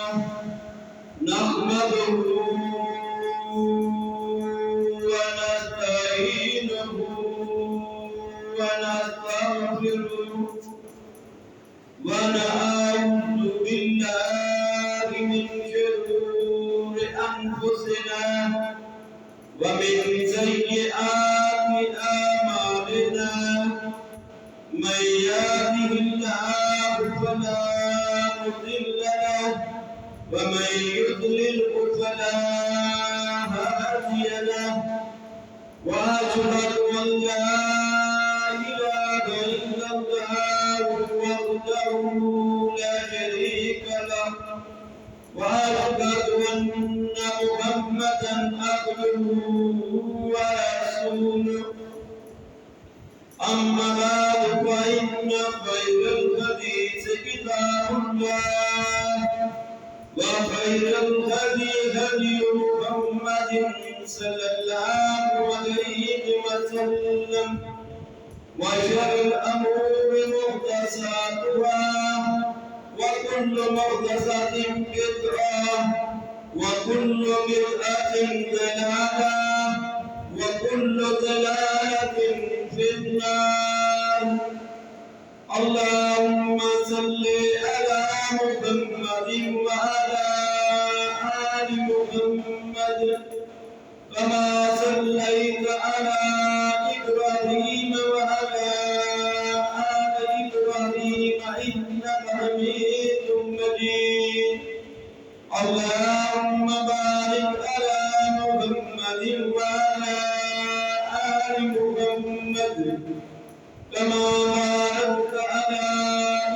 نحمده ونستعينه ونستغفره ونعوذ بالله من شرور أنفسنا ومن سيئات أعمالنا من يهده الله فلا مضل له ومن يضلل فلا هادي له وأشهد أن لا إله إلا الله وحده لا شريك له وأشهد أن محمدا عبده ورسوله أما بعد فإن خير الحديث كتاب الله وخير الهدي هدي محمد صلى الله عليه وسلم وشر الأمور محدثاتها وكل محدثة بدعة وكل بدعة ضلالة وكل ضلالة في النار. اللهم صل على محمد وعلى آل محمد كما صليت على إبراهيم وعلى آل إبراهيم إنك حميد مجيد. اللهم بارك على محمد وعلى آل محمد كما باركت على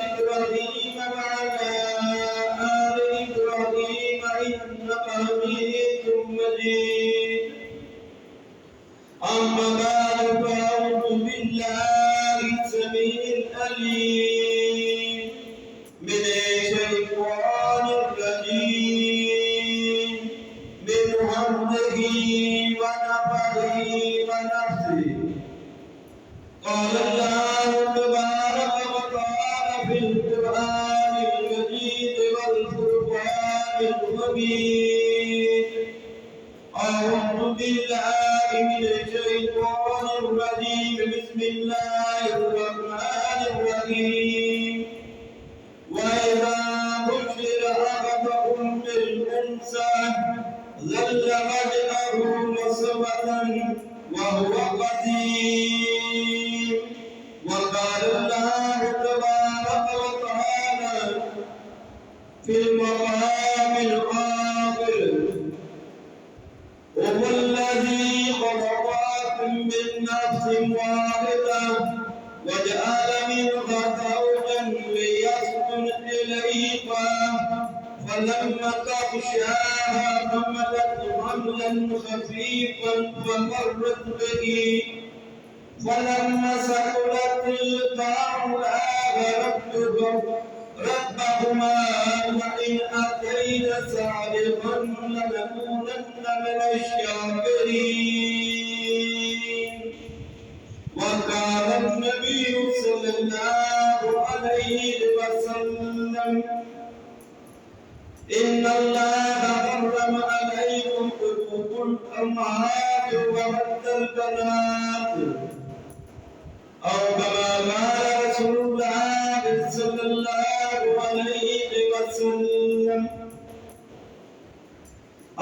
إبراهيم وعلى آل إبراهيم إنك حميد مجيد. أما بعد فأعوذ بالله السميع العليم من الشيطان الرجيم من همزه ونفخه ونفسه. قال الله تبارك وتعالى في القرآن المجيد والفرقان الحميد. أعوذ بالله من الشيطان الرجيم بسم الله الرحمن الرحيم. وإذا بشر أحدهم بالأنثى ظل وجهه مسودا وهو قديم. وقال الله تبارك وتعالى في المقام الآخر هو الذي خلقكم من نفس واحدة وجعل منها زوجا ليسكن إليها فلما تغشاها حملت حملا خفيفا فمرت به فلما ثقلت قالوا ربهما لئن أتينا صالحا لنكونن من الشاكرين. وقال النبي صلى الله عليه وسلم إن الله حرم عليكم حقوق الأمهات ومد البنات أو كما قال رسول الله صلى الله عليه وسلم.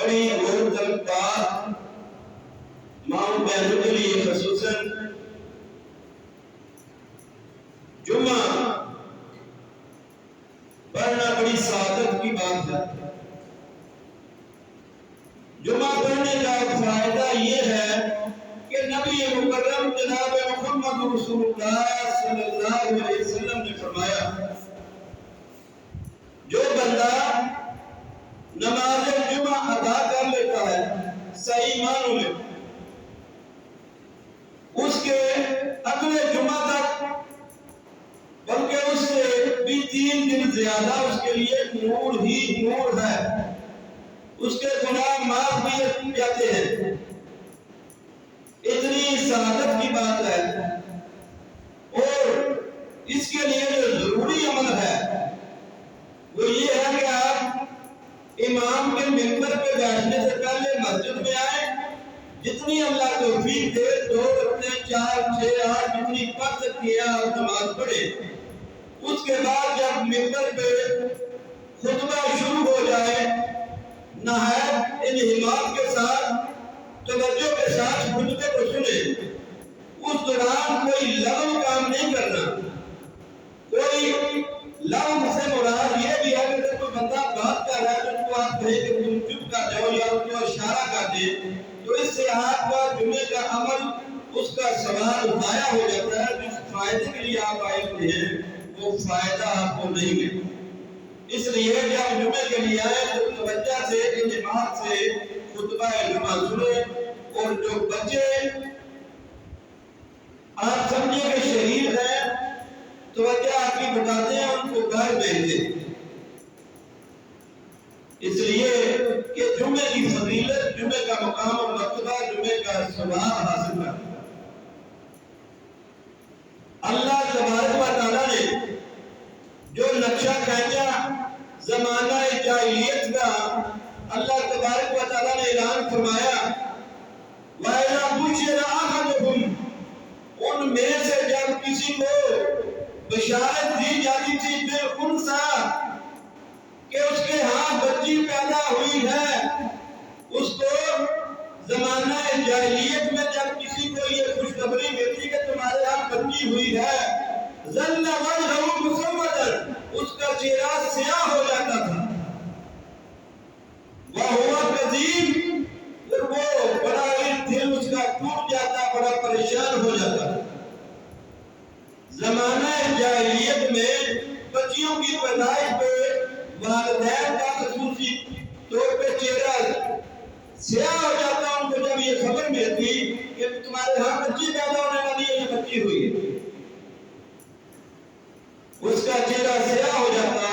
بڑی غور طلب بات ماں بہنوں کے لیے خصوصاً جمعہ پڑھنا بڑی سعادت کی بات ہے۔ جمعہ پڑھنے کا فائدہ یہ ہے کہ نبی مکرم جناب محمد رسول اللہ صلی اللہ علیہ وسلم نے فرمایا جو بندہ نماز جمعہ ادا کر لیتا ہے صحیح معنوں میں اس کے اگلے جمعہ تک بلکہ اس سے بھی 3 دن زیادہ اس کے لیے نور ہی نور ہے، اس کے گناہ معاف کیے جاتے ہیں۔ اتنی سعادت کی بات ہے اور اس کے لیے جو ضروری عمل ہے وہ یہ ہے کہ آپ امام کے منبر پہ بیٹھنے سے پہلے مسجد میں آئیں، جتنی اللہ توفیق دے 2 رکعتیں 4 6 8 جتنی پڑھ سکتی ہیں آپ نماز پڑھیں۔ اس کے بعد جب منبر پہ خطبہ شروع ہو جائے نہایت انہمام کے ساتھ توجہ کے ساتھ خطبے کو سنیں۔ اس دوران کوئی لغو کام نہیں کرنا، کوئی لغو سے مراد یہ بھی ہے کہ اگر کوئی بندہ بات کر رہا ہے تو اس کو آپ کہیں کہ تم چپ کر جاؤ یا اس کو اشارہ کر دیں تو اس سے آپ کا جمعے کا عمل اس کا ثواب ضائع ہو جاتا ہے۔ جس فائدے کے لیے آپ آئے ہوئے ہیں وہ فائدہ آپ کو نہیں ملے۔ اس لیے جب جمعے کے لیے آئے تو توجہ سے انتباہ سے خطبہ جمعہ سنیں، اور جو بچے آپ سمجھے کہ شہید ہیں توجہ آپ کی بتاتے ہیں ان کو گھر بھیج دیں، اس لیے کہ جمعے کی فضیلت، جمعے کا مقام اور مرتبہ، جمعے کا ثواب حاصل کرنا۔ اللہ تبارک و تعالیٰ نے جو نقشہ کھینچا زمانہ جاہلیت کا، اللہ تبارک و تعالیٰ نے اعلان فرمایا وَإِذَا بُشِّرَ أَحَدُهُمْ، ان میں سے جب کسی کو بشارت دی جاتی تھی بِالْأُنثىٰ کہ اس کے ہاں بچی پیدا ہوئی ہے، اس کو زمانہ جاہلیت میں جب کسی کو یہ خوشخبری ملتی کہ تمہارے ہاں بچی ہوئی ہے ظَلَّ وَجْهُهُ مُسَوَّدًا، اس کا چہرہ سیاہ ہو جاتا تھا، وَهُوَ كَظِيمٌ، پھر وہ بڑا ہی دل اس کا ٹوٹ جاتا، بڑا پریشان ہو جاتا۔ زمانہ جاہلیت میں بچیوں کی پیدائش پہ والدین کا خصوصی طور پہ چہرہ سیاہ ہو جاتا، ان کو جب یہ خبر ملتی کہ تمہارے ہاں بچی پیدا ہونے والی ہے، یہ بچی ہوئی ہے، اس کا چہرہ سیاہ ہو جاتا۔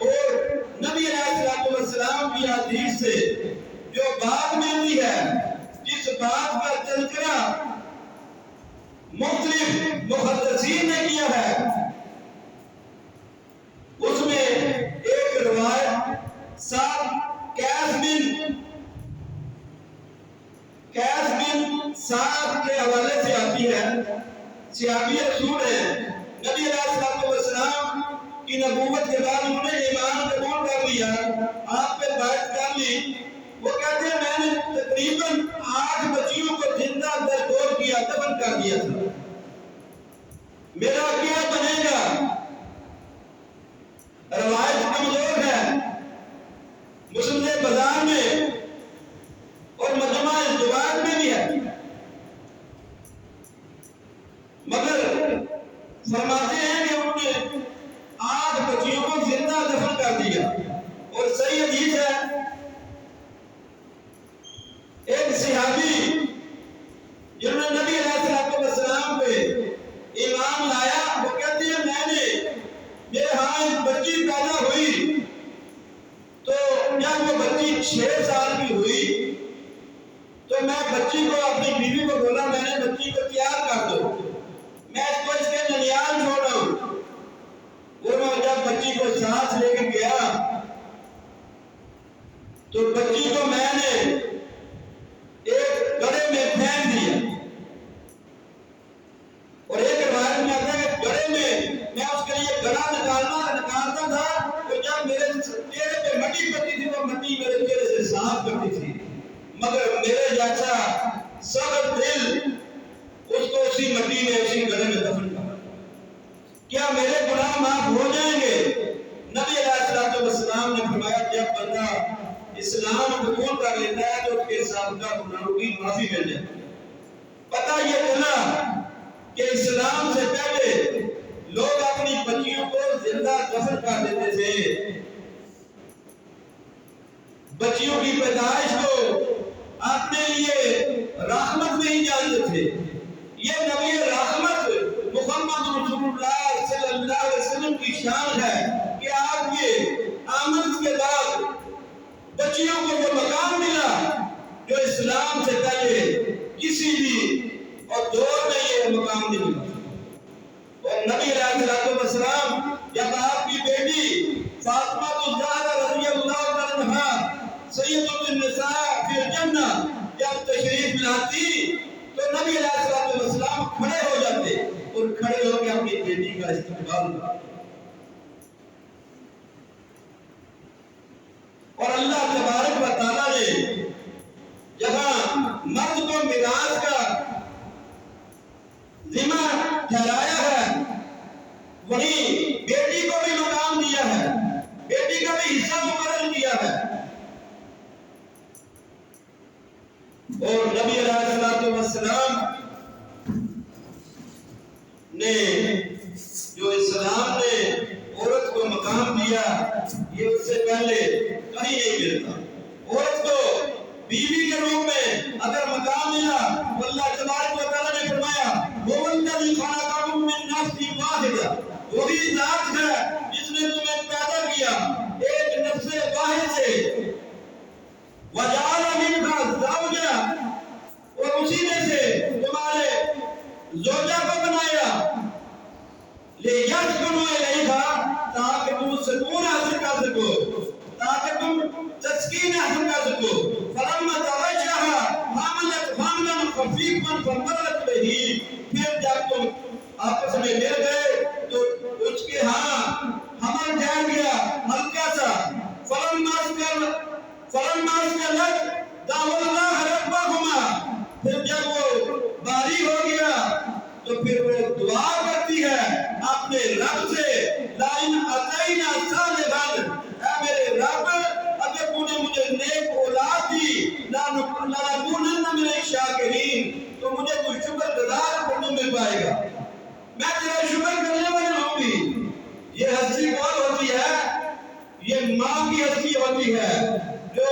اور نبی علیہ السلام کی حدیث سے جو بات ملی ہے، جس بات کا تذکرہ مختلف محدثین نے کیا ہے، اس میں ایک روایت قیس بن سعد کے حوالے سے آتی ہے، صحابی رسول ہیں، نبی علیہ السلام کی نبوت کے بعد انہوں نے ایمان قبول کر لیا، آپ پہ بیعت کر لی۔ وہ کہتے ہیں میں نے تقریباً 8 بچیوں کو زندہ درگور کیا، دفن کر دیا تھا، میرا کیا بنے گا؟ روایت کمزور ہے، مسند بازار میں اور مجمع الزواج میں بھی ہے، مگر فرماتے ہیں کہ انہوں نے 8 بچیوں کو زندہ دفن کر دیا۔ اور صحیح حدیث ہے، ایک صحابی جنہوں نے نبی علیہ السلام پہ ایمان لایا، وہ کہتے ہیں میرے ہاں ایک بچی پیدا ہوئی، تو جب وہ بچی 6 سال کی ہوئی تو میں بچی کو اپنی بیوی کو بولا میں نے بچی کو تیار کر دو، میں اس کو اس کے ننیال چھوڑ رہا ہوں۔ وہ میں جب بچی کو ساتھ لے کے گیا تو بچی کو میں نے ایک گڑھے میں پھینک دیا، اور ایک روایت میں آتا ہے کہ گڑھے میں اس کے لیے گڑھا نکالتا تھا، تو جب میرے چہرے پہ مٹی پڑتی تھی وہ مٹی میرے چہرے سے صاف کرتی تھی۔ مگر میرے جیسا سخت دل اس کو اسی مٹی میں اسی گڑھے میں دفن کر، کیا میرے گناہ معاف ہو جائیں گے؟ نبی علیہ السلام نے فرمایا جب بندہ اسلام قبول کر لیتا ہے تو اس کے سابقہ گناہوں کی معافی مل جائے۔ پتہ یہ چلا کہ اسلام سے پہلے لوگ اپنی بچیوں کو زندہ دفن کر دیتے تھے، بچیوں کی پیدائش کو اپنے لیے رحمت نہیں جانتے تھے۔ یہ نبی رحمت محمد رسول اللہ صلی اللہ علیہ وسلم کی شان ہے کہ آپ کے آمد کے بعد بچیوں کو وہ مقام ملا جو اسلام سے پہلے کسی بھی اور دور میں یہ مقام نہیں ملا۔ اور نبی علیہ السلام جب آپ کی بیٹی فاطمہ الزہرا رضی اللہ عنہا سیدۃ النساء فی الجنہ جب تشریف لاتی تو نبی علیہ السلام کھڑے ہو جاتے اور کھڑے ہو کے اپنی بیٹی کا استقبال کرتے۔ اور اللہ تبارک و تعالیٰ نے جہاں مرد کو میراث کا ذمہ ٹھہرایا ہے وہیں بیٹی کو بھی مقام دیا ہے، بیٹی کا بھی حصہ مقرر کیا ہے۔ اور نبی علیہ السلام نے جو اسلام نے عورت کو مقام دیا یہ اس سے پہلے کہیں نہیں ملتا۔ عورت کو بیوی کے روپ میں اگر مقام ملا تو اللہ تبارک و تعالیٰ نے فرمایا وہ الذی خلقکم من نفس واحدہ، وہی ذات ہے جس نے تمہیں پیدا کیا ایک نفس واحد سے، وجعل منها زوجها، اور اسی میں سے تمہارے زوجہ کو بنایا، لیسکنوا الیہا، تاکہ تم سکون حاصل کر سکو، تاکہ تم تسکین حاصل کر سکو۔ فلما تغشاها حملت حملا خفیفا فمرت بہ، پھر جب تم آپس میں مل گئے تو اس کے ہاں حمل ٹھہر گیا ہلکا سا۔ فلما اسکلت دعوا اللہ ربہما، پھر جب وہ باری ہو گیا تو پھر وہ دعا کرتی ہے اپنے رب سے، لئن اتینا صالحا، اے میرے رب اگر تو نے مجھے نیک اولاد دی لنکونن من الشاکرین، تو مجھے تو شکر گزار بننے میں پائے گا، میں تیرا شکر کرنے والا ہوں گی۔ یہ ہستی کون ہوتی ہے؟ یہ ماں کی ہستی ہوتی ہے جو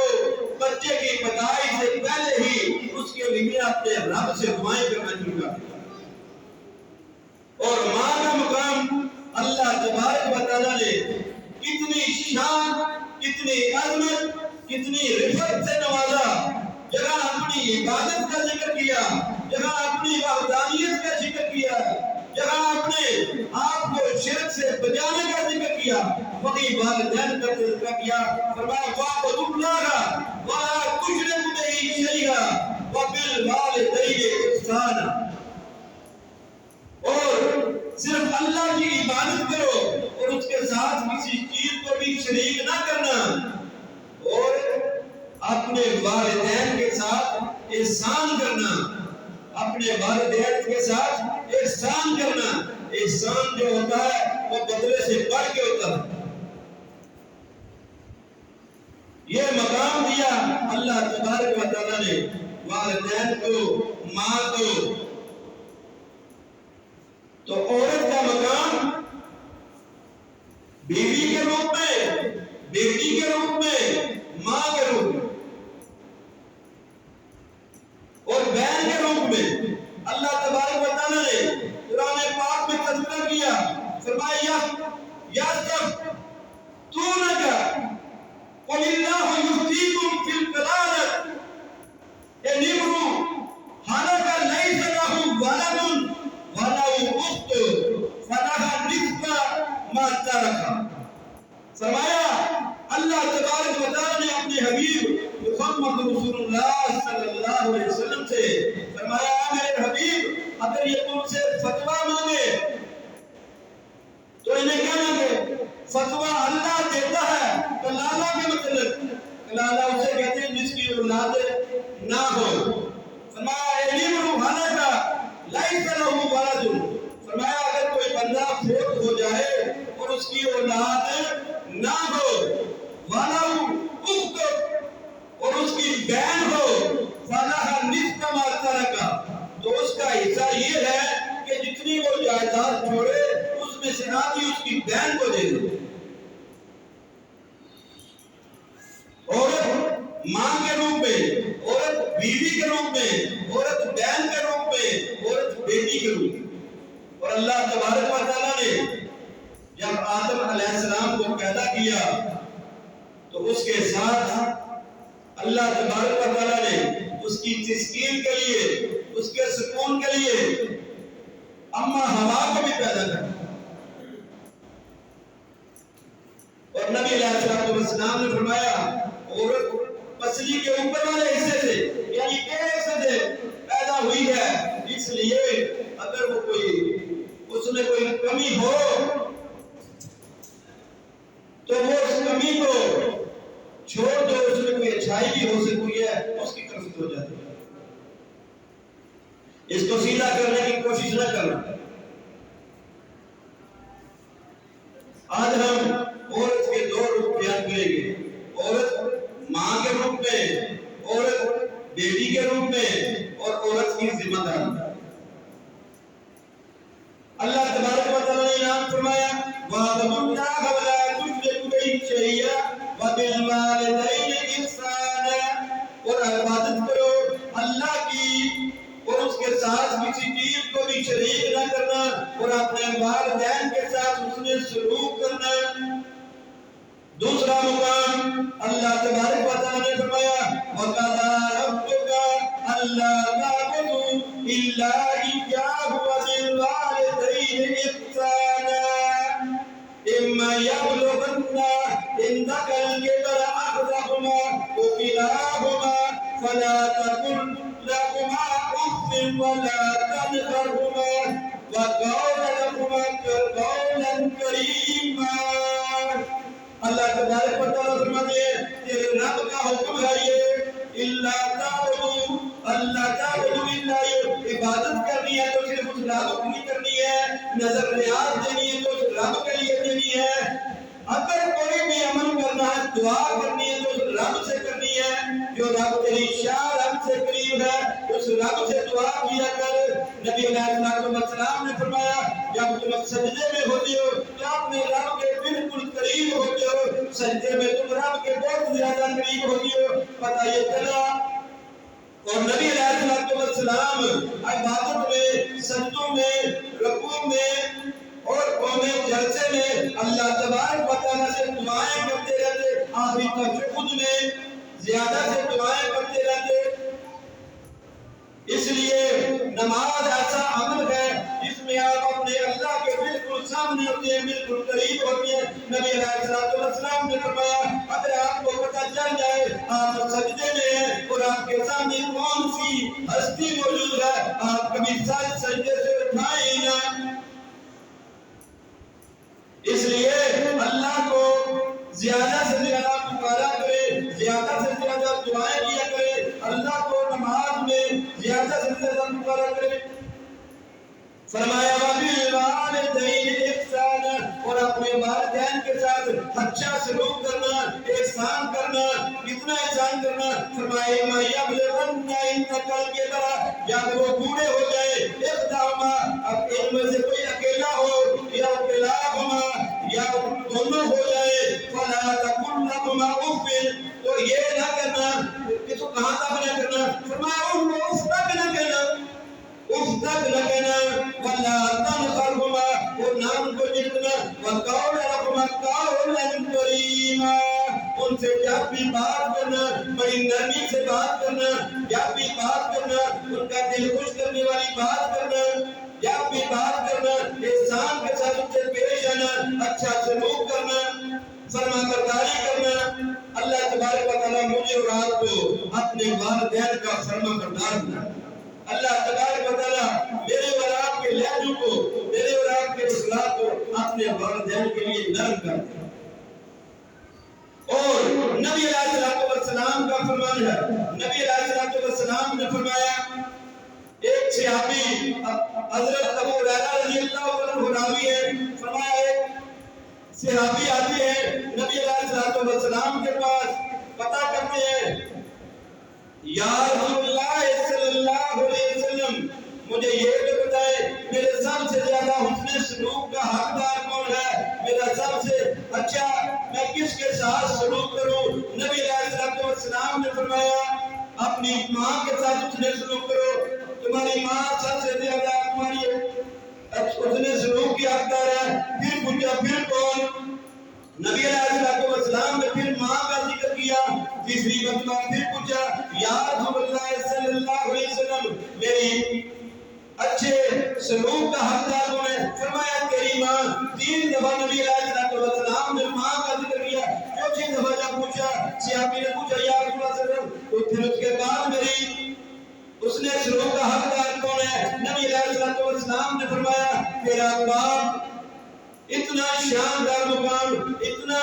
بچے کی پیدائش سے پہلے ہی اس کے لیے اپنے رب سے دعائیں کرنا شروع کر دیتا۔ اور ماں کا مقام اللہ تبارک و تعالیٰ نے کتنی شان، کتنی عظمت، کتنی رفعت سے نوازا، جہاں اپنی عبادت کا ذکر کیا، جہاں اپنی وحدانیت کا ذکر کیا، جہاں اپنے آپ کو شرک سے بچانے کا ذکر کیا، وہی والدین کا ذکر کیا۔ فرمایا وَاعْبُدُوا اللَّهَ وَلَا تُشْرِكُوا بِهِ شَيْئًا وَبِالْوَالِدَيْنِ إِحْسَانًا، اور صرف اللہ کی عبادت کرو اور اس کے ساتھ کسی چیز کو بھی شریک نہ کرنا، اور اپنے والدین کے ساتھ احسان کرنا، اپنے والدین کے ساتھ احسان کرنا۔ احسان جو ہوتا ہے وہ بدلے سے بڑھ کے ہوتا ہے۔ یہ مقام دیا اللہ تبارک و تعالیٰ نے والدین کو، ماں کو۔ تو عورت کا مقام بیوی کے روپ میں، بیٹی کے روپ میں، ماں کے روپ میں اور بہن کے روپ میں اللہ تبارک و تعالیٰ نے قرآن پاک میں تذکرہ کیا۔ فرمایا یستفتونک قل اللہ یفتیکم فی الکلالۃ ان امرؤ ہلک لیس لہ ولد وَلَوْ أُخْتُ فَلَهَا نِصْفُ مَا تَرَكَ۔ فرمایا اللہ تبارک و تعالیٰ نے اپنے حبیب محمد رسول اللہ صلی اللہ علیہ وسلم سے فرمایا میرے حبیب اگر یہ تم سے فتویٰ مانگے تو انہیں کہنا کہ فتویٰ اللہ دیتا ہے۔ کلالہ کے مطلب، کلالہ اسے کہتے ہیں جس کی اولاد نہ ہو۔ فرمایا علم بھانا کا لائس لہو ولد، فرمایا اگر کوئی بندہ فوت ہو جائے اور اس کی اولاد نہ ہو، ولو اخت، اور اس کی بہن ہو، فلہا نصف ما ترک، تو اس کا حصہ یہ ہے کہ جتنی وہ جائیداد چھوڑے اس میں سے آدھی اس کی بہن کو دے دو۔ عورت ماں کے روپ میں، عورت بیوی کے روپ میں، عورت بہن کے روپ میں، عورت بیٹی کے روپ میں۔ اور اللہ تبارک و تعالیٰ نے جب آدم علیہ السلام کو پیدا کیا تو اس کے ساتھ اللہ تبارک و تعالیٰ نے اس کی تسکین کے لیے، اس کے سکون کے لیے اماں ہوا کو بھی پیدا کیا۔ اور نبی علیہ السلام نے فرمایا عورت پسلی کے اوپر والے حصے سے یعنی ایک حصے سے پیدا ہوئی ہے، اس لیے اگر وہ کوئی اس میں کوئی کمی ہو تو وہ اس کمی کو چھوڑ دو، اس میں کوئی اچھائی بھی ہو سکتی ہے اس کی طرف ہو جاتی ہے، اس کو سیدھا کرنے کی کوشش نہ کرنا۔ آج ہم عورت کے دو روپ بیان کریں گے، عورت ماں کے روپ میں، عورت بیٹی کے روپ میں، اور عورت کی ذمہ داری۔ اللہ تبارک و تعالیٰ نے انعام فرمایا وَاعْبُدُوا اللَّهَ وَلَا تُشْرِكُوا بِهِ شَيْئًا وَبِالْوَالِدَيْنِ إِحْسَانًا، اور عبادت کرو اللہ کی اور اس کے ساتھ کسی چیز کو بھی شریک نہ کرنا، اور اپنے والدین کے ساتھ حسن سلوک کرنا۔ دوسرا مقام اللہ تبارک و تعالیٰ نے فرمایا وَقَضَىٰ رَبُّكَ أَلَّا تَعْبُدُوا إِلَّا إِيَّاهُ وَبِالْوَالِدَيْنِ إِحْسَانًا إِمَّا يَبْلُغَنَّ عِندَكَ الْكِبَرَ أَحَدُهُمَا أَوْ كِلَاهُمَا فَلَا تَقُل لَّهُمَا أُفٍّ وَلَا تَنْهَرْهُمَا وَقَوْلْ لَهُمَا قَوْلًا كَرِيمًا۔ اللہ تبارک و تعالیٰ فرماتے ہیں تیرے رب کا حکم ہے یہ اللہ تعبدو، اللہ تعبدو اللہ، عبادت کرنی ہے تو صرف اس رب کی کرنی ہے، نظر نیاز دینی ہے تو اس رب کے لیے دینی ہے، اگر کوئی بھی عمل کرنا ہے دعا کرنی ہے تو اس رب سے کرنی ہے، جو رب تیری شاہ رب سے قریب ہے اس رب سے دعا کیا کر۔ نبی علیہ السلام نے فرمایا جب تم سجدے میں ہوتے ہو تو اپنے رب کے بالکل قریب ہوتے ہو، سجدے میں تم رب کے بہت زیادہ قریب ہوتے ہو، پتہ یہ چلا۔ اور نبی علیہ السلام عبادت میں، سجدوں میں، رکوع میں اور قوم جلسے میں اللہ تبارک و تعالیٰ سے دعائیں کرتے رہتے، آخری تشہد میں زیادہ سے دعائیں کرتے رہتے۔ اس لیے نماز ایسا عمل ہے جس میں آپ اپنے اللہ کے بالکل سامنے ہوتے ہیں، بالکل قریب ہوتے ہیں۔ نبی علیہ السلام نے فرمایا اگر آپ کو پتہ چل جائے آپ سجدے میں ہیں اور آپ کے سامنے کون سی ہستی موجود ہے، آپ کبھی سجدے سے اٹھائیں نہ۔ اس لیے اللہ کو زیادہ سے زیادہ پکارا کرے، زیادہ سے زیادہ دعائیں کیا کرے، اللہ کو نماز میں زیادہ سے زیادہ پکارا کرے۔ فرمایا وَبِالْوَالِدَيْنِ إِحْسَانًا، اور اپنے والدین کے ساتھ اچھا سلوک کرنا، احسان کرنا۔ کتنا احسان کرنا؟ فرمایا إِمَّا يَبْلُغَنَّ عِندَكَ الْكِبَرَ، جب وہ بوڑھے ہو جائے، إِحْدَاهُمَا، اب ان میں سے کوئی اکیلا ہو یا كِلَاهُمَا، یا دونوں ہو جائے، فَلَا تَقُل لَّهُمَا أُفٍّ، تو یہ نہ کرنا کہ تو کہاں تک نہ کرنا، فرمایا ان کو اف تک نہ کہنا، اف تک نہ کہنا، وَلَا تَنْهَرْهُمَا، اور نہ ان کو جتنا، وَقَوْلَ لَهُمَا قَوْلًا كَرِيمًا، ان سے جب بھی بات کرنا بڑی نرمی سے بات کرنا، جب بھی بات کرنا ان کا دل خوش کرنے والی بات کرنا، جب بھی بات کرنا احسان کے ساتھ ان سے پیش آنا، اچھا سلوک کرنا، فرما برداری کرنا۔ اللہ تبارک و تعالیٰ مجھے اور آپ کو اپنے والدین کا فرما بردار بنا۔ اللہ تبارک و تعالیٰ میرے اور آپ کے لہجوں کو، میرے اور آپ کے اصلاح کو اپنے والدین کے لیے نرم کر دے۔ اور نبی علیہ السلام کا فرمان ہے، نبی علیہ السلام نے فرمایا، ایک صحابی حضرت ابو ہریرہ رضی اللہ عنہ راوی ہے، فرمایا ایک صحابی آتے ہیں نبی علیہ السلام کے پاس، پتہ کرتے ہیں، یا رسول اللہ صلی اللہ علیہ وسلم مجھے یہ تو بتائے میرے سب سے زیادہ حسن سلوک کا حقدار کون ہے، میرا سب سے اچھا میں کس کے ساتھ سلوک کروں؟ نبی علیہ السلام نے فرمایا اپنی ماں کے ساتھ حسن سلوک کرو، تمہاری ماں سب سے زیادہ تمہاری حسن سلوک کی حقدار ہے۔ پھر پوچھا پھر کون؟ نبی علیہ السلام نے پھر ماں کا ذکر کیا، تیسری مرتبہ پھر پوچھا یا رسول اللہ صلی اللہ علیہ وسلم میری اچھے سلوک کا حقدار کون ہے؟ فرمایا تیری ماں۔ تین دفعہ نبی علیہ السلام نے ماں کا ذکر کیا، چوتھی دفعہ جب پوچھا صحابی نے پوچھا یا رسول اللہ صلی اللہ علیہ وسلم تو پھر اس کے بعد میری اس نے سلوک کا حقدار کون ہے؟ نبی علیہ السلام نے فرمایا تیرا باپ۔ اتنا شاندار مقام، اتنا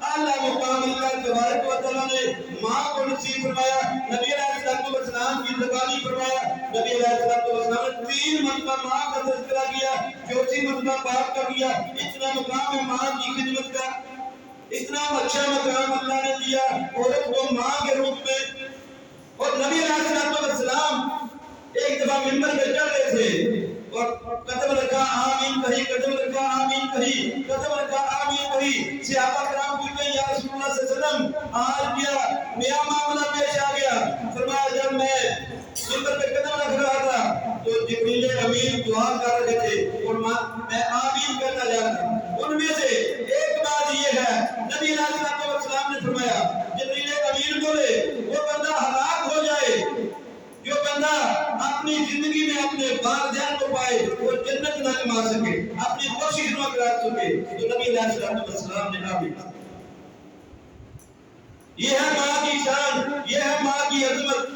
اعلیٰ مقام اللہ تبارک و تعالیٰ نے ماں کو نصیب فرمایا۔ نبی علیہ السلام کی زبانی فرمایا، نبی علیہ السلام نے 3 مرتبہ ماں کا تذکرہ کیا، چوتھی مرتبہ باپ کا کیا۔ اتنا مقام ہے ماں کی خدمت کا، اتنا اچھا مقام اللہ نے دیا عورت کو ماں کے روپ میں۔ اور نبی علیہ السلام ایک دفعہ ممبر پہ چڑھ رہے تھے اور قدم رکھا آمین کہی، قدم رکھا آمین کہی، قدم رکھا آمین کہی۔ صحابہ کرام پوچھتے ہیں یا رسول اللہ صلی اللہ علیہ وسلم آج کیا نیا معاملہ پیش آ گیا؟ فرمایا جب میں ممبر پہ قدم رکھ رہا تھا تو جبریل امین دعا کر رہے تھے اور میں آمین کہتا جا رہا تھا۔ ان میں سے ایک بات یہ ہے، نبی علیہ السلام نے فرمایا جبریل امین بولے وہ بندہ ہلاک ہو جائے جو بندہ اپنی زندگی میں اپنے والدین کو پائے اور جنت نہ کما سکے، اپنی کوشش نہ کرا سکے، تو نبی علیہ السلام نے آمین۔ یہ ہے ماں کی شان، یہ ہے ماں کی عظمت۔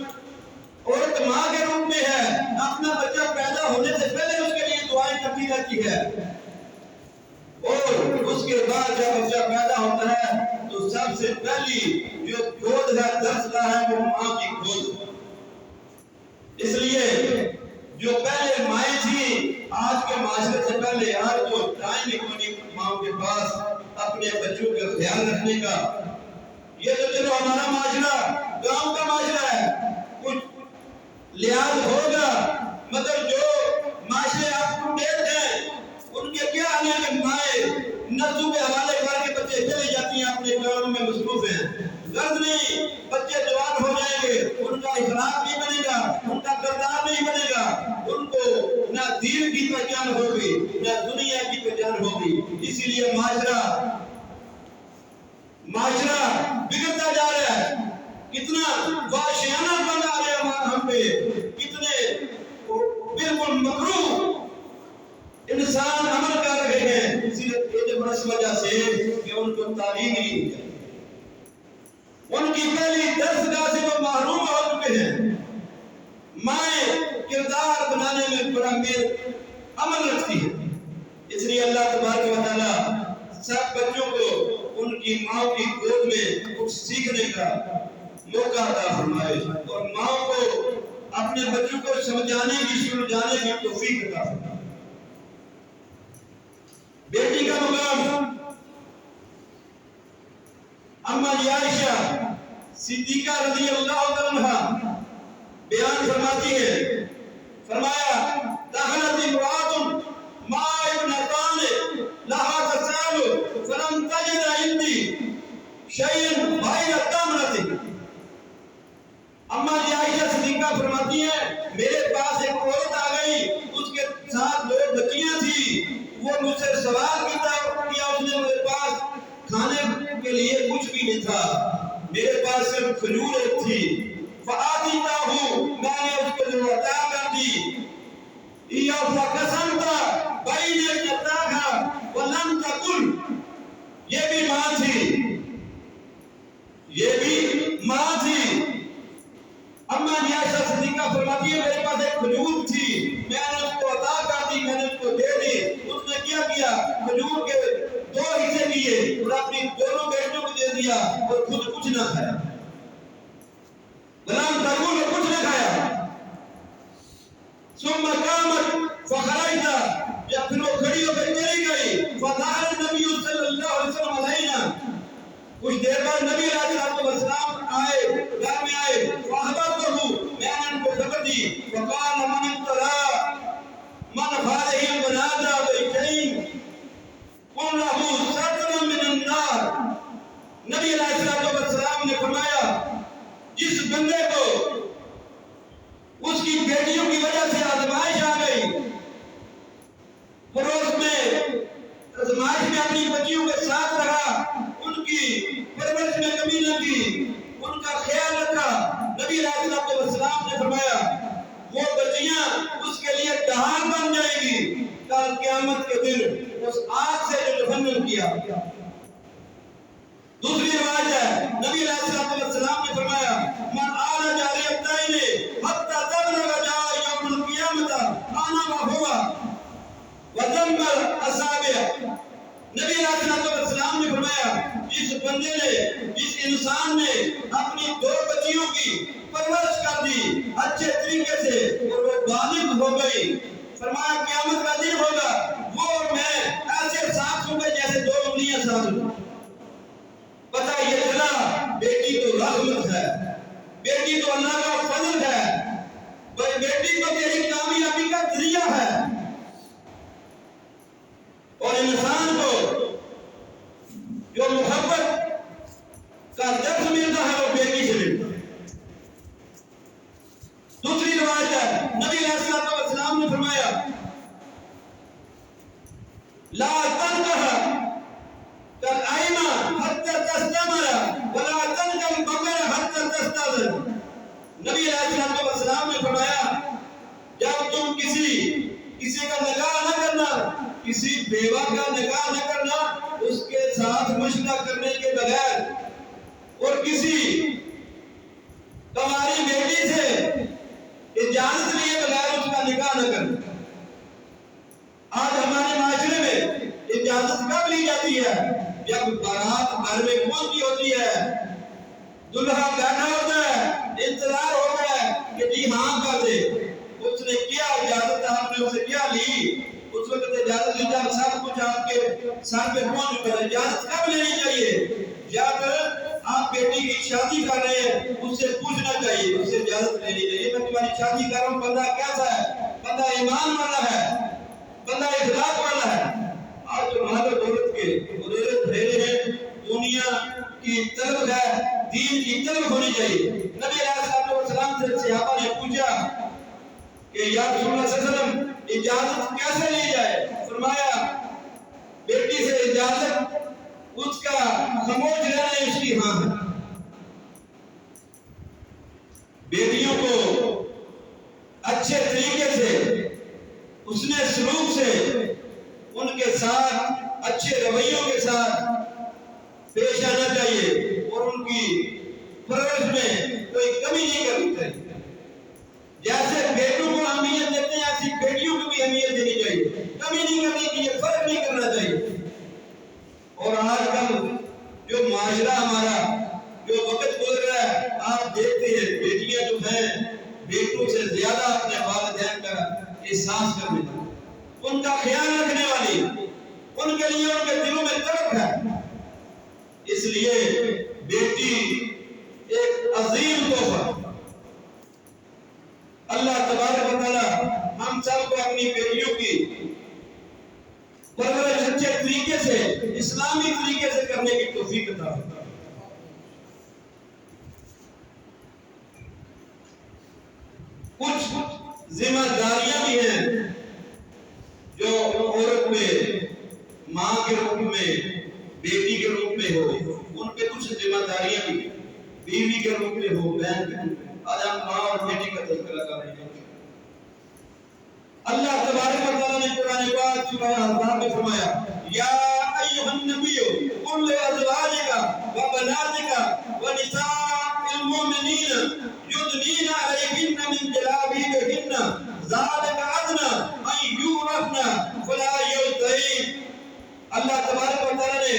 عورت ماں کے روپ میں ہے، اپنا بچہ پیدا ہونے سے پہلے اس کے لیے دعائیں کرتی رہتی ہے، اور اس کے بعد جب بچہ پیدا ہوتا ہے تو سب سے پہلی جو گود ہے درسگاہ ہے وہ ماں کی گود۔ اس لیے جو پہلے مائیں تھی آج کے معاشرے سے پہلے، آج جو ٹائم ایک ماں کے پاس اپنے بچوں کا خیال رکھنے کا، یہ تو چلو ہمارا معاشرہ گاؤں کا معاشرہ ہے، کچھ لحاظ ہوگا، مگر جو معاشرے آپ کو دیکھتے ہیں ان کے کیا حال ہے کہ مائیں نرسوں کے حوالے کر کے بچے چلے جاتی ہیں، اپنے کاموں میں مصروف ہیں۔ غرض نہیں، بچے جوان ہو جائیں گے، ان کا اخلاق نہیں بنے گا، ان کا کردار نہیں بنے گا، ان کو نہ دین کی پہچان ہوگی نہ دنیا کی پہچان ہوگی۔ اسی لیے معاشرہ بگڑتا جا رہا ہے، کتنا وحشیانہ بن آ رہا ہے ہم پہ، کتنے بالکل مکروہ انسان عمل کر رہے ہیں، اسی وجہ سے کہ ان کو تعلیم نہیں ہے، ان کی پہلی درسگاہ سے وہ محروم ہو چکے ہیں۔ مائیں کردار بنانے میں بڑا عمل رکھتی ہے، اس لیے اللہ تبارک و تعالیٰ سب بچوں کو ان کی ماں کی گود میں کچھ سیکھنے کا موقع عطا فرمائے اور ماں کو اپنے بچوں کو سمجھانے کی سمجھانے کی توفیق عطا فرمائے۔ بیٹی کا مقام، اما عائشہ صدیقہ رضی اللہ عنہا بیان فرماتی ہے، فرمایا دخلت امرأة مع ابنتان لها تسأل فلم تجد عندي شيئا غير تمرة۔ اما عائشہ صدیقہ فرماتی ہے میرے پاس ایک عورت آ گئی، اس کے ساتھ 2 بچیاں تھی، وہ مجھ سے سوال کیا، اس نے میرے پاس کھانے کے لیے کچھ بھی نہیں تھا، میرے پاس صرف کھجور ایک تھی، فآتیتاہ میں نے اس کو جو عطا کر دی، یا فقسمت بین ابنتاہ ولم تقل، یہ بھی ماں تھی، یہ بھی ماں تھی۔ اما عائشہ صدیقہ فرماتی ہے میرے پاس ایک کھجور تھی، میں نے اس کو عطا کر دی، میں نے اس کو دے دی۔ اس نے کیا کیا؟ کھجور کے 2 حصے کیے اور اپنی دونوں بیٹوں کو دے دیا اور خود کچھ نہ کھایا، غلام تاغوت نے کچھ نہ کھایا۔ ثم قامت فخرجنا، جب پھر وہ کھڑی ہو کر چلی گئی، فدخل النبی صلی اللہ علیہ وسلم علینا، کچھ دیر بعد نبی علیہ السلام آئے، گھر میں آئے، فاخبرته، میں نے ان کو خبر دی، فقال من ابتلى من هذه المنازع بشيء قل له سترا من النار۔ نبی علیہ السلام نے فرمایا جس بندے کو اس کی بیٹیوں کی وجہ سے آزمائش آ گئی، پڑوس میں آزمائش میں اپنی بچیوں کے ساتھ رہا، ان کی پرورش میں کمی نہ کی، ان کا خیال رکھا، نبی علیہ السلام نے فرمایا وہ بچیاں اس کے لیے ڈھال بن جائے گی کل قیامت کے دن اس آگ سے جو جہنم کیا۔ دوسری روایت ہے نبی علیہ السلام نے فرمایا من آل جاریتین حتی تبلغ جاء یوم القیامت انا وهو وذم الاصابع۔ نبی علیہ السلام نے فرمایا جس بندے نے، جس انسان نے اپنی دو بچیوں کی پرورش کر دی اچھے طریقے سے اور وہ بالغ ہو گئی، فرمایا قیامت کا دن ہوگا وہ اور میں ایسے ساتھ ہوں گے جیسے دو انگلیاں ساتھ ہوں۔ پتہ یہ چلا بیٹی تو رحمت ہے، بیٹی تو اللہ کا فضل ہے، بیٹی تو تیری کامیابی کا ذریعہ ہے، اور انسان کو جو محبت کا درس ملتا ہے وہ بیٹی سے ملتا ہے۔ دوسری روایت ہے نبی علیہ السلام نے فرمایا لا تنکح کالائمہ حتی تستمر ولا تنکح البقر حتی تستظہر۔ نبی علیہ السلام نے فرمایا جب تم کسی کا نکاح نہ کرنا، کسی بیوہ کا نکاح نہ کرنا اس کے ساتھ مشورہ کرنے کے بغیر، اور کسی تمہاری بیٹی سے اجازت لیے بغیر اس کا نکاح نہ کرنا۔ آج ہمارے معاشرے میں اجازت کب لی جاتی ہے؟ جب بارات گھر میں پہنچی ہوتی ہے، دلہا بیٹھا ہوتا ہے، انتظار ہوتا ہے کہ جی ہاں کر دے، اس نے کیا اجازت آپ نے اسے کیا لی، اس وقت اجازت لی جب سب کچھ آپ کے سر پہ پہنچ چکا ہے۔ اجازت کب لینی چاہیے؟ جب آپ بیٹی کی شادی کر رہے ہیں اس سے پوچھنا چاہیے، اس سے اجازت لینی چاہیے میں تمہاری شادی کر رہا ہوں، بندہ کیسا ہے، بندہ ایمان والا ہے، بندہ اخلاق والا ہے۔ آج جو مال و دولت کے غرور بھرے ہیں، دنیا کی طلب ہے، دین کی طلب ہونی چاہیے۔ نبی علیہ السلام سے صحابہ نے پوچھا کہ یا رسول اللہ صلی اللہ علیہ وسلم اجازت کیسے لی جائے؟ فرمایا بیٹی سے اجازت اس کا خاموش رہنا اس کی ہاں ہے۔ بیٹیوں کو اچھے طریقے سے حسن سلوک سے ان کے ساتھ اچھے رویوں کے ساتھ پیش آنا چاہیے، اور ان کی پرورش میں کوئی کمی نہیں کرنی چاہیے۔ جیسے بیٹوں کو اہمیت دیتے ہیں ایسی بیٹیوں کو بھی اہمیت دینی چاہیے، کمی نہیں کرنی چاہیے، فرق نہیں کرنا چاہیے۔ اور آج کل جو معاشرہ ہمارا جو وقت گزر رہا ہے، آپ دیکھتے ہیں بیٹیاں جو ہیں بیٹوں سے زیادہ اپنے والدین کا احساس کرنے والی، ان کا خیال رکھنے والی، ان کے لیے ان کے دلوں میں تڑپ ہے۔ اس لیے بیٹی ایک عظیم تحفہ، اللہ تبارک و تعالی ہم سب کو اپنی بیٹیوں کی پرورش اچھے طریقے سے اسلامی طریقے سے کرنے کی توفیق عطا فرمائے۔ کچھ ذمہ داریاں بھی ہیں جو عورت میں ماں کے روپ میں، بیٹی کے روپ میں ہو، ان پہ کچھ ذمہ داریاں بھی، بیوی کے روپ میں ہو، بہن کے روپ میں۔ آج ہم ماں اور بیٹی کا تذکرہ کر رہے ہیں۔ اللہ تبارک و تعالیٰ نے قرآن پاک سورہ احزاب میں فرمایا یا ایھا النبی قل لازواجک وبناتک ونساء المؤمنین یدنین علیہن من جلابیبہن ذالک ادنی ان یعرفن فلا یؤذین۔ اللہ تبارک و تعالیٰ نے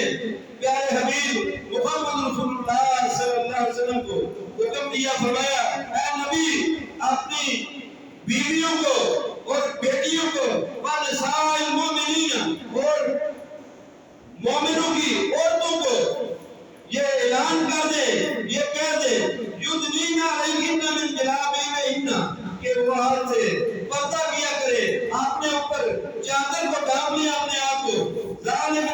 پیارے حبیب محمد رسول اللہ صلی اللہ علیہ وسلم کو حکم دیا، فرمایا اے نبی اپنی بیویوں کو اور بیٹیوں کو وَنِسَاءِ الْمُؤْمِنِينَ اور مومنوں کی عورتوں کو یہ اعلان کر دے، یہ کہہ دے یُدْنِینَ عَلَیْہِنَّ مِنْ جَلَابِیبِہِنَّ کہ وہ ہاتھ سے پردہ کیا کرے، اپنے اوپر چادر کو ڈھانپ لے اپنے آپ کو، ذَلِکَ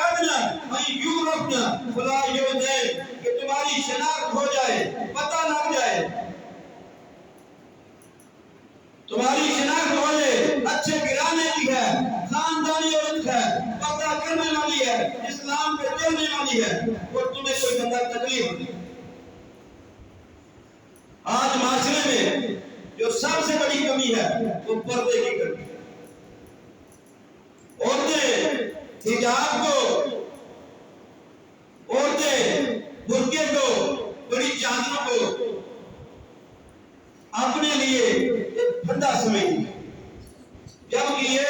أَدْنَىٰ أَن يُعْرَفْنَ فَلَا يُؤْذَيْنَ کہ تمہاری شناخت ہو جائے، پتہ لگ جائے، تمہاری شناخت ہو جائے، اچھے گھرانے کی ہے، خاندانی عورت ہے، پردہ کرنے والی ہے، اسلام پہ چلنے والی ہے، اور تمہیں کوئی بندہ تکلیف نہیں۔ آج معاشرے میں جو سب سے بڑی کمی ہے وہ پردے کی کمی ہے۔ عورتیں حجاب کو، عورتیں برقعے کو، بڑی چادروں کو اپنے لیے ایک پھندا سمجھتی ہیں، جبکہ یہ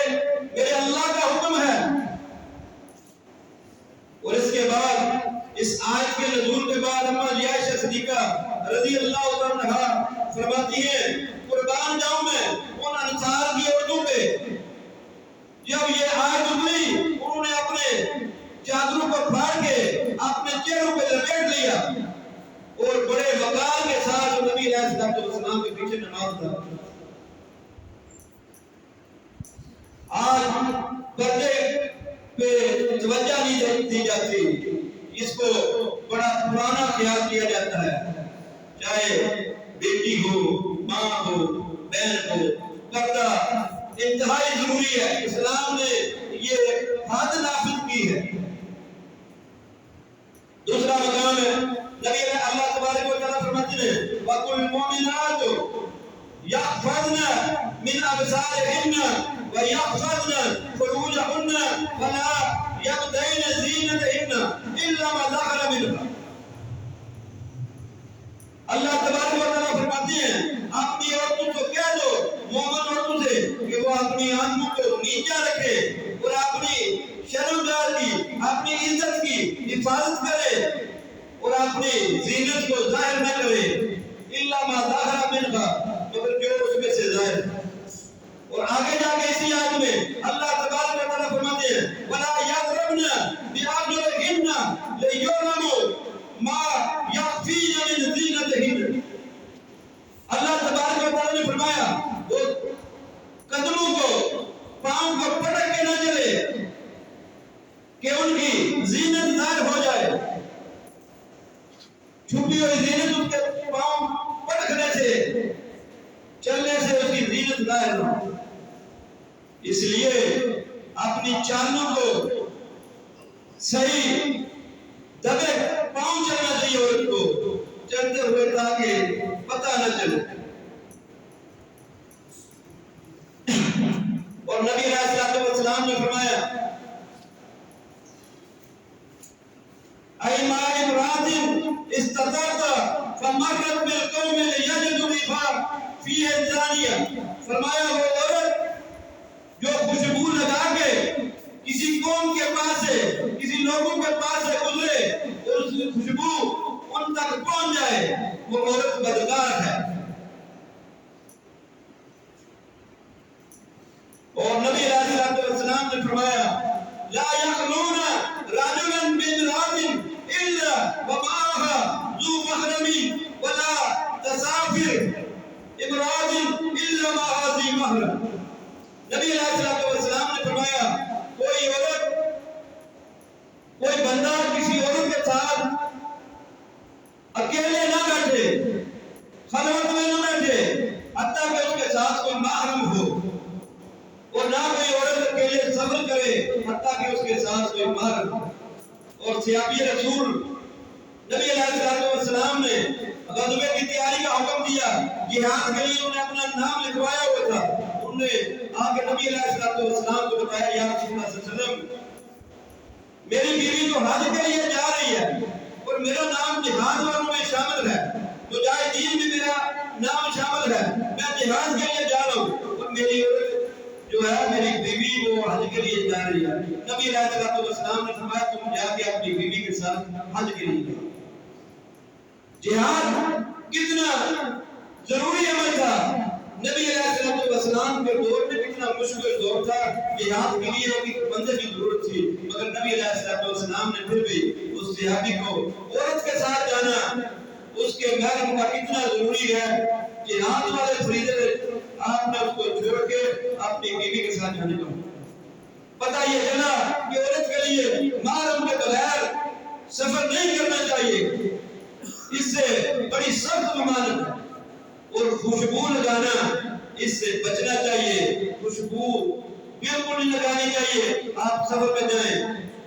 میرے اللہ کا حکم ہے۔ اور اس کے بعد اس آیت کے نزول کے بعد اما عائشہ صدیقہ رضی اللہ عنہا فرماتی ہیں قربان جاؤں میں ان انصار کی عورتوں پہ، جب یہ آیت اتری انہوں نے اپنے چادروں کو پھاڑ کے اپنے چہروں پہ لپیٹ لیا اور بڑے وقار کے ساتھ نبی علیہ السلام کے پیچھے نماز پڑھا۔ آج پردے پہ توجہ نہیں دی جاتی، اس کو بڑا پرانا خیال کیا جاتا ہے، چاہے بیٹی ہو، ماں ہو، بہن ہو، پردہ انتہائی ضروری ہے۔ اسلام نے یہ حد نافذ کی ہے۔ دوسرا مقام ہے نبی اللہ تبارک و تعالیٰ فرماتے ہیں وَقُلْ مُؤْمِنَاتُ يَحْفَظْنَ مِنْ أَبْصَارِهِنَّ وَيَحْفَظْنَ فُرُوجَهُنَّ وَلَا يَبْدِينَ زِينَتَهُنَّ إِلَّا مَا ظَهَرَ مِنْهَا۔ اللہ تبارک و تعالیٰ فرماتے ہیں اپنی عورتوں کو کہہ دو، مومن عورتوں سے، کہ وہ اپنی آنکھوں کو نیچا رکھے اور اپنی شرمگاہ کی، اپنی عزت کی حفاظت کرے اور اپنی زینت کو ظاہر نہ کرے، الا ما ظاہر منہا مگر جو اس میں سے ظاہر۔ اور آگے جا کے اسی آیت میں اللہ تبارک و تعالیٰ فرماتے ہیں وَلَا يَضْرِبْنَ بِأَرْجُلِهِنَّ لِيُعْلَمَ مَا يَخْفِينَ مِنْ زِینَتِهِنَّ۔ اللہ تبارک و تعالیٰ نے فرمایا وہ قدموں کو، پاؤں کو پٹک کے نہ چلے کہ ان کی زینت ظاہر ہو جائے، چھپی ہوئی زینت اس کے پاؤں پٹکنے سے، چلنے سے اس کی زینت ظاہر ہو۔ اس لیے اپنی چالوں کو صحیح دبے پاؤں چلنا چاہیے عورت کو، چلتے ہوئے تاکہ پتہ نہ چلے۔ اور نبی علیہ السلام نے فرمایا ایما امرات استطرت فمرت بالقوم ليجدوا ريحا فيه الزانیہ، فرمایا وہ عورت جو خوشبو لگا کے کسی قوم کے پاس سے، کسی لوگوں کے پاس سے گزرے اور اس کی خوشبو ان تک پہنچ جائے، وہ عورت بدکار ہے۔ اور نبی علیہ السلام نے فرمایا لا يخلون رجلا بامرأة الا ومعها ذو محرم ولا تسافر امرأة الا معها ذي محرم۔ نبی علیہ السلام نے فرمایا کوئی عورت، کوئی بندہ کسی عورت کے ساتھ اکیلے نہ بیٹھے، خلوت میں نہ بیٹھے حتیٰ کہ اس کے ساتھ کوئی محرم ہو، اور نہ کوئی عورت اکیلے سفر کرے حتیٰ کہ اس کے ساتھ کوئی محرم ہو۔ اور صحابی رسول نبی علیہ السلام نے غزوے کی تیاری کا حکم دیا، جہاد کے لیے انہوں نے اپنا نام لکھوایا ہوا تھا، انہوں نے آگے نبی علیہ السلام کو بتایا یا رسول اللہ صلی اللہ علیہ وسلم میری بیوی تو حج کے لیے جا رہی ہے اور میرا نام جہاد والوں میں شامل ہے، مجاہدین میں میرا نام شامل ہے، میں جہاد کے لیے جا رہا ہوں، اور میری عورت جو جو ہے میری بیوی وہ حج کے لیے جا رہی ہے. نبی علیہ السلام نے فرمایا تم جا کے اپنی بیوی کے ساتھ حج کے لیے جاؤ. جہاد کتنا ضروری عمل تھا. نبی علیہ السلام کے دور میں کتنا مشکل دور تھا. جہاد کے لیے ایک بندے کی ضرورت تھی, مگر نبی علیہ السلام نے پھر بھی اس صحابی کو عورت کے ساتھ جانا اس کے محرم کا کتنا ضروری ہے. جہاد والے فریضے آپ نے اس کو چھوڑ کے اپنی بیوی کے ساتھ جانے کا پتہ یہ چلا کہ عورت کے لیے محرم کے بغیر سفر نہیں کرنا چاہیے. اس سے بڑی سخت ممانعت ہے. اور خوشبو لگانا اس سے بچنا چاہیے. خوشبو بالکل نہیں لگانی چاہیے. آپ سفر پہ جائیں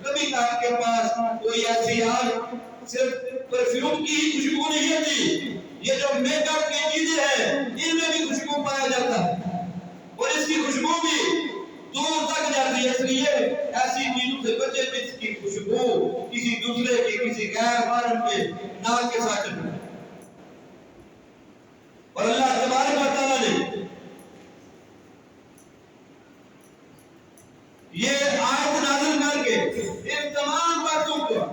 کبھی آپ کے پاس کوئی ایسی آگ صرف پرفیوم کی خوشبو نہیں ہوتی. یہ جو میک اپ کی چیزیں ہیں ان میں بھی خوشبو پایا جاتا ہے اور اس کی خوشبو بھی دور تک جاتی ہے. اس لیے ایسی چیزوں سے بچے جس کی خوشبو کسی دوسرے کی کسی غیر محرم کے ناک کے ساتھ چلتی ہے. اور اللہ تبارک و تعالیٰ نے یہ آیت نازل کر کے ان تمام باتوں کو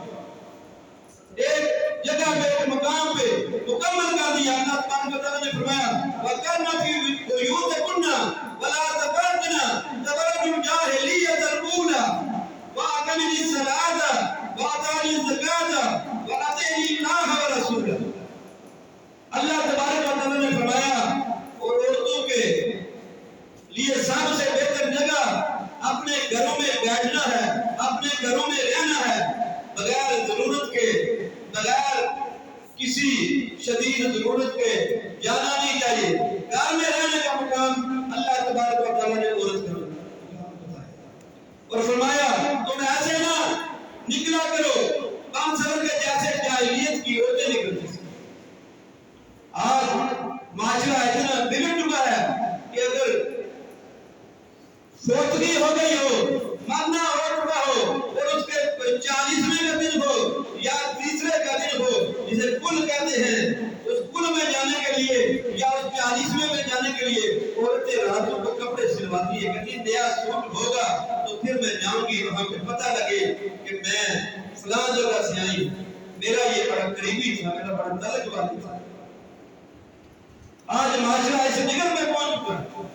ایک جگہ پہ ایک مقام پہ مکمل کر دیا. اللہ تبارک و تعالیٰ نے فرمایا وَقَرْنَ فِي بُيُوتِكُنَّ وَلَا تَبَرَّجْنَ تَبَرُّجَ الْجَاهِلِيَّةِ الْأُولَىٰ وَأَقِمْنَ الصَّلَاةَ وَآتَيْنَ الزَّكَاةَ وَأَطِيعْنَ اللَّهَ وَرَسُولَهُ. اللہ تبارک و تعالیٰ نے فرمایا اور عورتوں کے لیے سب سے بہتر جگہ اپنے گھروں میں بیٹھنا ہے, اپنے گھروں میں رہنا ہے, بغیر ضرورت کے, بغیر کسی شدید ضرورت کے جانا نہیں چاہیے. گھر میں رہنے کا مقام اللہ تبارک و تعالیٰ نے عورت کو بتایا اور فرمایا تم ایسے نہ نکلا کرو کام سفر کے جیسے جاہلیت کی عورتیں نکلتی. آج معاشرہ اتنا بگڑ چکا ہے کہ اگر فوتگی ہو گئی ہو, مرنا ہو چکا ہو اور اس کے 40ویں کا دن ہو یا 30ویں کا دن ہو جسے کل کہتے ہیں, اس کل میں جانے کے لیے یا اس 40ویں میں جانے کے لیے عورتیں راتوں کو کپڑے سلواتی ہیں کہ نیا سوٹ ہوگا تو پھر میں جاؤں گی وہاں پہ پتہ لگے کہ میں فلاں جگہ سے آئی ہوں, میرا یہ بڑا قریبی تھا, میرا بڑا تعلق والی تھا. آج معاشرہ اس نگر میں پہنچ چکا ہے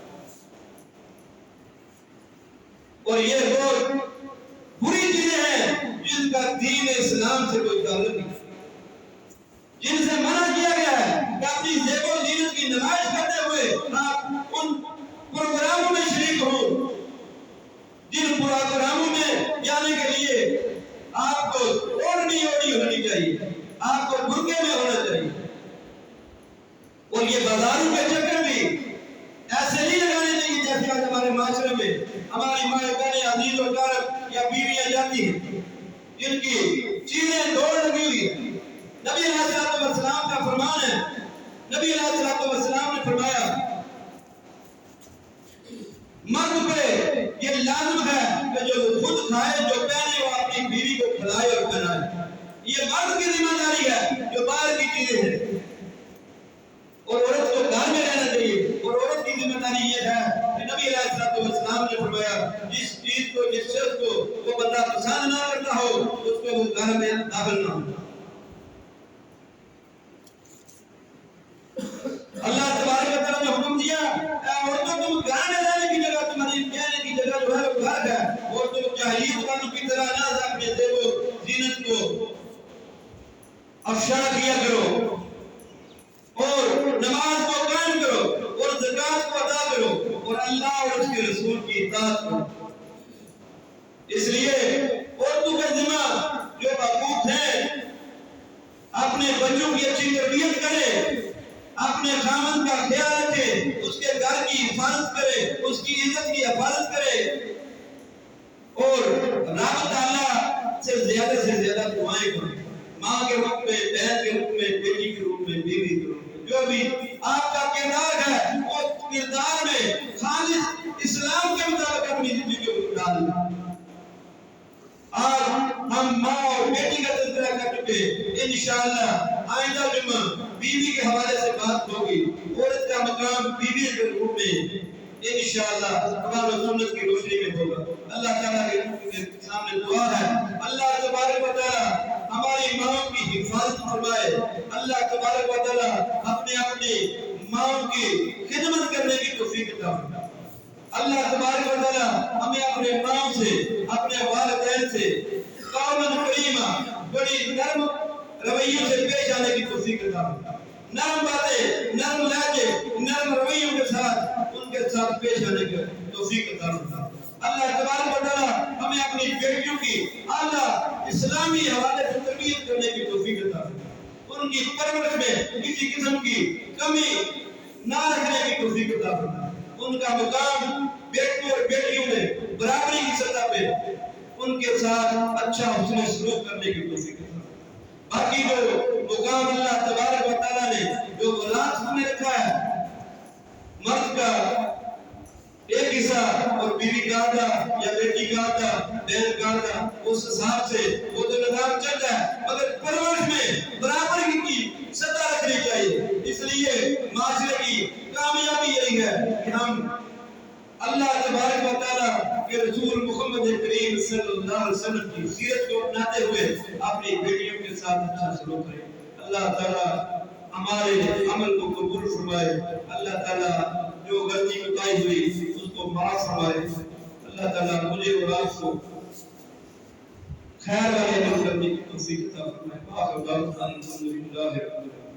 اور یہ بہت بری چیزیں ہیں جن کا دین اسلام سے کوئی تعلق نہیں, جن سے منع کیا گیا ہے کہ اپنی زیب و زینت کی نمائش کرتے ہوئے آپ ان پروگراموں میں شریک ہوں جن پروگراموں میں جانے کے لیے آپ کو اوڑھنی ہونی چاہیے, آپ کو برقعے میں ہونا چاہیے. اور یہ بازاروں کے چکر بھی ایسے نہیں لگانے چاہیے جیسے آج ہمارے معاشرے میں ہماری مائیں بہنیں عزیز و اقارب یا بیویاں جاتی ہیں جن کی چیزیں دوڑ لگی ہوئی ہیں. نبی علیہ السلام کا فرمان ہے, نبی علیہ السلام نے فرمایا مرد پہ یہ لازم ہے کہ جو خود کھائے جو پہنے وہ اپنی بیوی کو کھلائے اور پہنائے. یہ مرد کی ذمہ داری ہے جو باہر کی چیزیں ہیں, اور عورت کو گھر میں رہنا چاہیے. اور عورت کی ذمہ داری یہ ہے کہ نبی علیہ السلام نے فرمایا جس چیز کو جس شخص کو وہ بندہ پسند نہ کرتا ہو اس کو وہ گھر میں داخل نہ ہو. اللہ تبارک و تعالیٰ نے حکم دیا عورتوں تم گھر میں رہنے کی جگہ تمہاری رہنے کی جگہ جو ہے وہ گھر ہے, اور تم جاہلیت والوں کی طرح نہ اپنے زیب و زینت کو افشا کیا کرو اور نماز کو قائم کرو اور زکات کو ادا کرو اور اللہ اور اس کے رسول کی اطاعت کرو. اس لیے عورتوں کا ذمہ جو حقوق ہیں اپنے بچوں کی اچھی تربیت کرے, اپنے خامن کا خیال رکھے, اس کے گھر کی حفاظت کرے, اس کی عزت کی حفاظت کرے اور رب تعالیٰ سے زیادہ دعائیں کرے. ماں کے روپ میں, بہن کے روپ میں, بیٹی کے روپ میں, بیوی کے روپ میں, جو بھی آپ کا کردار ہے وہ کردار میں خالص اسلام کے مطابق اپنی زندگی کو ڈال دیں. آج ہم ماں اور بیٹی کا تذکرہ کر چکے, انشاءاللہ آئندہ جمعہ بیوی کے حوالے سے بات ہوگی. عورت کا مقام بیوی کے روپ میں انشاءاللہ قرآن و سنت کی روشنی میں ہوگا۔ اللہ تعالیٰ کے سامنے دعا ہے اللہ تبارک و تعالیٰ ہماری ماں کی حفاظت فرمائے، اللہ تبارک و تعالیٰ اپنی ماں کی خدمت کرنے کی توفیق عطا فرمائے۔ اللہ تبارک و تعالیٰ ہمیں اپنے ماں سے اپنے والدین سے قولاً کریمہ بڑی نرم رویوں سے پیش آنے کی توفیق عطا فرمائے۔ نرم باتیں، نرم لہجے، نرم رویوں کے ساتھ ان کے ساتھ پیش آنے کی توفیق عطا فرمائے۔ اللہ تبارک و تعالیٰ ہمیں اپنی بیٹیوں کی اعلیٰ اسلامی حوالے سے تربیت کرنے کی توفیق عطا فرمائے۔ ان کی پرورش میں کسی قسم کی کمی نہ رکھنے کی توفیق عطا فرمائے۔ ان کا مقام بیٹوں اور بیٹیوں میں برابری کی سطح پہ ان کے ساتھ اچھا حسن سلوک کرنے کی توفیق عطا فرمائے۔ باقی جو مقام اللہ تبارک و تعالیٰ نے جو وراثت میں رکھا ہے، مرد کا ایک حصہ اور بیوی کا آدھا یا بیٹی کا آدھا بہن کا آدھا، اس حساب سے وہ تو نظام چل رہا ہے، مگر پرورش میں برابری کی سطح رکھنی چاہیے۔ اس لیے معاشرے کی کامیابی یہی ہے کہ ہم اللہ تبارک و تعالیٰ کے رسول محمد کریم صلی اللہ علیہ وسلم کی سیرت کو اپناتے ہوئے اپنی بیٹیوں کے ساتھ اچھا سلوک کریں۔ اللہ تعالیٰ ہمارے عمل کو قبول فرمائے، اللہ تعالیٰ جو غلطی کوتاہی ہوئی اس کو معاف فرمائے۔ اللہ تعالیٰ مجھے اور آپ کو خیر والے عمل کرنے کی توفیق عطا فرمائے۔ آخر دعوانا الحمدللہ رب العالمین۔